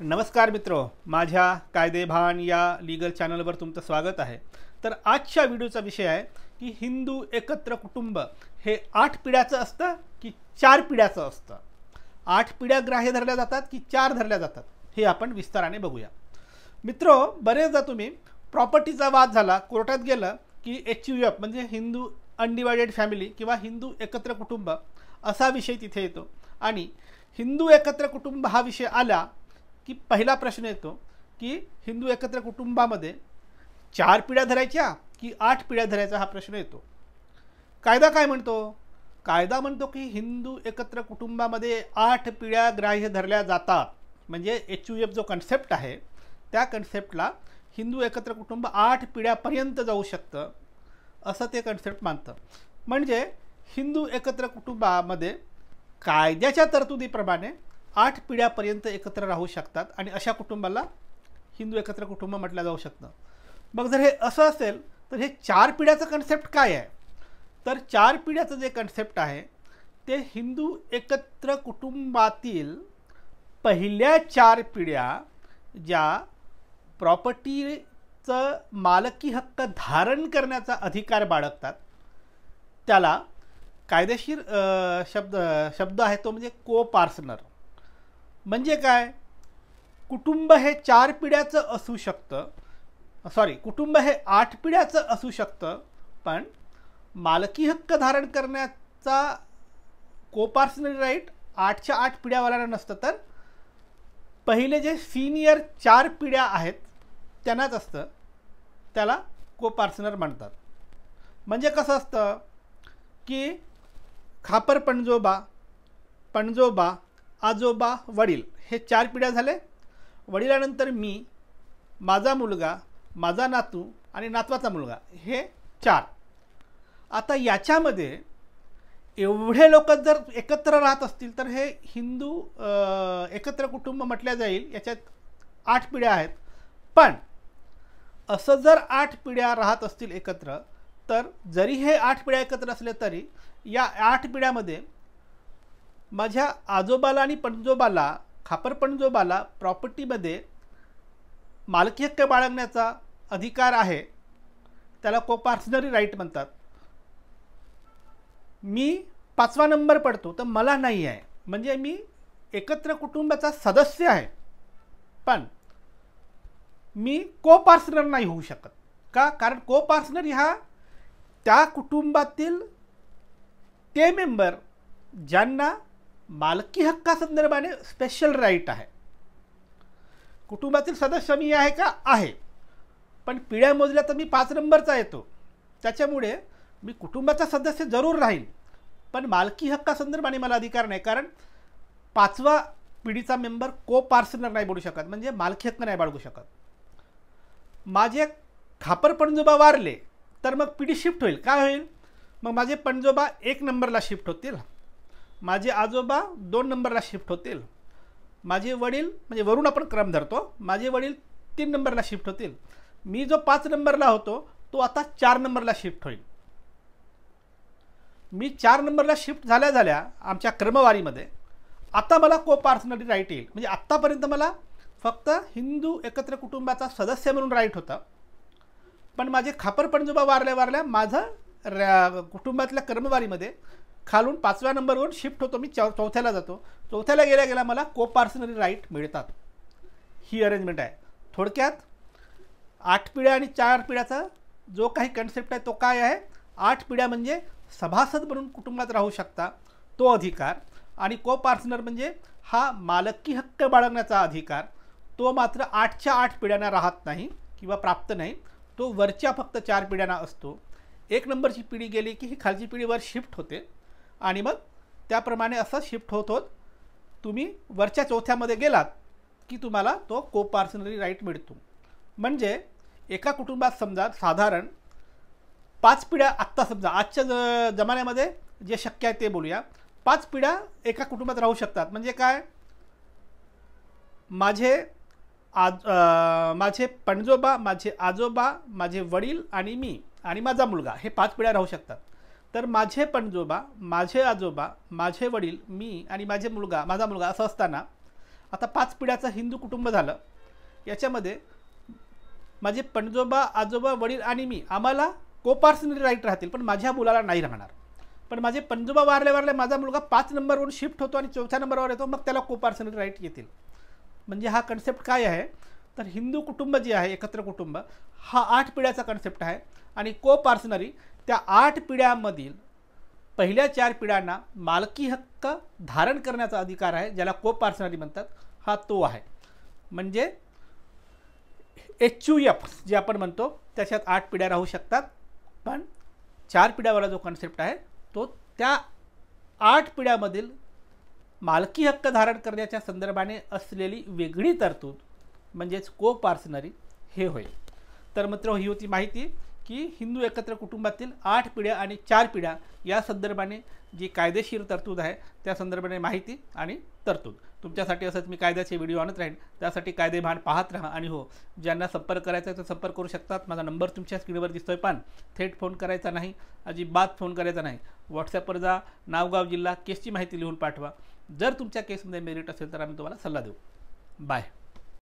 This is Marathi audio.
नमस्कार मित्रो, माझ्या कायदेभान या लीगल चॅनलवर तुमचं स्वागत आहे। तर आजच्या व्हिडिओचा विषय आहे की हिंदू एकत्र कुटुंब हे 8 पिढ्याचं असतं की 4 पिढ्याचं असतं। 8 पिढ्या ग्राह्य धरल्या जातात की 4 धरल्या जातात हे आपण विस्ताराने बघूया। मित्रो, बरेचदा तुम्ही प्रॉपर्टीचा वाद झाला, कोर्टात गेलं की HUF म्हणजे हिंदू अनडिवायडेड फॅमिली किंवा हिंदू एकत्र कुटुंब असा विषय तिथे येतो आणि हिंदू एकत्र कुटुंब हा विषय आला की पहिला प्रश्न येतो की हिंदू एकत्र कुटुंबामध्ये 4 पिढ्या धरायच्या की 8 पिढ्या धरायचा हा प्रश्न येतो। कायदा काय म्हणतो? कायदा म्हणतो की हिंदू एकत्र कुटुंबामध्ये 8 पिढ्या ग्राह्य धरल्या जातात। म्हणजे HUF जो कन्सेप्ट आहे त्या कन्सेप्टला हिंदू एकत्र कुटुंब 8 पिढ्यापर्यंत जाऊ शकतं असं ते कन्सेप्ट मानतं। म्हणजे हिंदू एकत्र कुटुंबामध्ये कायद्याच्या तरतुदीप्रमाणे 8 पिढ्यापर्यंत एकत्र राहू शकतात आणि अशा कुटुंबाला हिंदू एकत्र कुटुंब म्हटलं जाऊ शकतं। मग जर हे असं असेल तर हे 4 पिढ्याचं कन्सेप्ट काय आहे? तर 4 पिढ्याचं जे कन्सेप्ट आहे ते हिंदू एकत्र कुटुंबातील पहिल्या 4 पिढ्या ज्या प्रॉपर्टीचं मालकी हक्क धारण करण्याचा अधिकार बाळगतात त्याला कायदेशीर शब्द आहे तो म्हणजे को पार्सनर। म्हणजे काय? कुटुंब हे 4 पिढ्याचं असू शकतं, कुटुंब हे 8 पिढ्याचं असू शकतं, पण मालकी हक्क धारण करण्याचा कोपार्सनरी राईट 8च्या 8 पिढ्यावाल्यांना नसतं, तर पहिले जे सीनियर 4 पिढ्या आहेत त्यांनाच असतं, त्याला कोपार्सनर म्हणतात। म्हणजे कसं असतं की खापर पणजोबा, पणजोबा, आजोबा, वडील हे 4 पिढ्या झाले। वडिलानंतर मी, माझा मुलगा, माझा नातू आणि नातवाचा मुलगा हे 4। आता याच्यामध्ये एवढे लोक जर एकत्र राहत असतील तर हे हिंदू एकत्र कुटुंब म्हटले जाईल। याच्यात 8 पिढ्या आहेत, पण असं जर 8 पिढ्या राहत असतील एकत्र तर जरी हे 8 पिढ्या एकत्र असले तरी या 8 पिढ्यामध्ये माझ्या आजोबाला आणि पणजोबाला, खापर पणजोबाला प्रॉपर्टीमध्ये मालकी हक्क बाळगण्याचा अधिकार आहे, त्याला कोपार्सनरी राईट म्हणतात। मी 5वा नंबर पडतो तर मला नाही आहे, म्हणजे मी एकत्र कुटुंबाचा सदस्य आहे पण मी कोपार्सनर नाही होऊ शकत। का? कारण कोपार्सनर ह्या त्या कुटुंबातील ते मेंबर ज्यांना मालकी हक्कासंदर्भाने स्पेशल राईट आहे। कुटुंबातील सदस्य मी आहे का? आहे, पण पिढ्या मोजल्या तर मी 5 नंबरचा येतो, त्याच्यामुळे मी कुटुंबाचा सदस्य जरूर राहील पण मालकी हक्कासंदर्भाने मला अधिकार नाही, कारण 5वा पिढीचा मेंबर कोपार्सनर नाही बनू शकत, म्हणजे मालकी हक्क नाही बाळगू शकत। माझे खापर पणजोबा वारले तर मग पिढी शिफ्ट होईल। काय होईल? मग माझे पणजोबा 1 नंबरला शिफ्ट होतील, माझे आजोबा 2 नंबरला शिफ्ट होतील, माझे वडील म्हणजे वरून आपण क्रम धरतो, माझे वडील 3 नंबरला शिफ्ट होतील, मी जो 5 नंबरला होतो तो आता 4 नंबरला शिफ्ट होईल। मी 4 नंबरला शिफ्ट झाल्या आमच्या क्रमवारीमध्ये आता मला कोपार्सनरी राईट येईल। म्हणजे आत्तापर्यंत मला फक्त हिंदू एकत्र कुटुंबाचा सदस्य म्हणून राईट होता, पण माझे खापर पणजोबा वारल्या माझं कुटुंबातल्या क्रमवारीमध्ये खालून 5व्या नंबरवरून शिफ्ट होतो, मी 4थ्याला जातो, 4थ्याला गेल्या मला कोपार्सनरी राईट मिळतात। ही अरेंजमेंट आहे। थोडक्यात 8 पिढ्या आणि 4 पिढ्याचा जो काही कन्सेप्ट आहे तो काय आहे? 8 पिढ्या म्हणजे सभासद म्हणून कुटुंबात राहू शकता तो अधिकार, आणि कोपार्सनर म्हणजे हा मालकी हक्क बाळगण्याचा अधिकार, तो मात्र 8च्या 8 पिढ्यांना राहत नाही किंवा प्राप्त नाही, तो वरच्या फक्त 4 पिढ्यांना असतो। 1 नंबरची पिढी गेली की ही खालची पिढीवर शिफ्ट होते आणि मग त्याप्रमाणे असं शिफ्ट होत तुम्ही वरच्या 4थ्यामध्ये गेलात की तुम्हाला तो कोपार्सनरी राईट मिळतो। म्हणजे एका कुटुंबात समजा साधारण 5 पिढ्या, आत्ता समजा आजच्या जमान्यामध्ये जे शक्य आहे ते बोलूया, 5 पिढ्या एका कुटुंबात राहू शकतात। म्हणजे काय? माझे पणजोबा, माझे आजोबा, माझे वडील आणि मी आणि माझा मुलगा हे 5 पिढ्या राहू शकतात। तर माझे पणजोबा, माझे आजोबा, माझे वडील, मी आणि माझा मुलगा असं असताना आता 5 पिढ्याचं हिंदू कुटुंब झालं. याच्यामध्ये माझे पणजोबा, आजोबा, वडील आणि मी आम्हाला कोपार्सनरी राईट राहतील, पण माझ्या मुलाला नाही राहणार. पण माझे पणजोबा वारले, माझा मुलगा 5 नंबरवरून शिफ्ट होतो आणि 4थ्या नंबरवर येतो, मग त्याला कोपार्सनरी राईट येतील. म्हणजे हा कन्सेप्ट काय आहे, तर हिंदू कुटुंब जे आहे, एकत्र कुटुंब, हा 8 पिढ्याचा कन्सेप्ट आहे. आणि कोपार्सनरी त्या 8 पिढ्यामधील पहिल्या 4 पिढ्यांना मालकी हक्क धारण करण्याचा अधिकार आहे, ज्याला कोपार्सनरी म्हणतात. हा तो आहे. म्हणजे HUF जे आपण म्हणतो त्याच्यात 8 पिढ्या राहू शकतात, पण 4 पिढ्यावाला जो कन्सेप्ट आहे तो त्या 8 पिढ्यामधील मालकी हक्क धारण करण्याच्या संदर्भाने असलेली वेगळी तरतूद म्हणजेच कोपार्सनरी हे होय. तर मित्र, ही होती माहिती की हिंदू एकत्र कुटुंबातील 8 पिढ्या आणि 4 पिढ्या या संदर्भाने जी कायदेशीर तरतूद आहे त्या संदर्भाने माहिती आणि तरतूद. तुमच्यासाठी असंच मी कायद्याचे व्हिडिओ आणत राहीन. त्यासाठी कायदे भान पाहत राहा. आणि हो, ज्यांना संपर्क करायचा आहे तो संपर्क करू शकतात. माझा नंबर तुमच्या स्क्रीनवर दिसतोय, पण थेट फोन करायचा नाही, अजिबात फोन करायचा नाही. व्हॉट्सॲपवर जा, नाव, गाव, जिल्हा, केसची माहिती लिहून पाठवा. जर तुमच्या केसमध्ये मेरिट असेल तर आम्ही तुम्हाला सल्ला देऊ. बाय.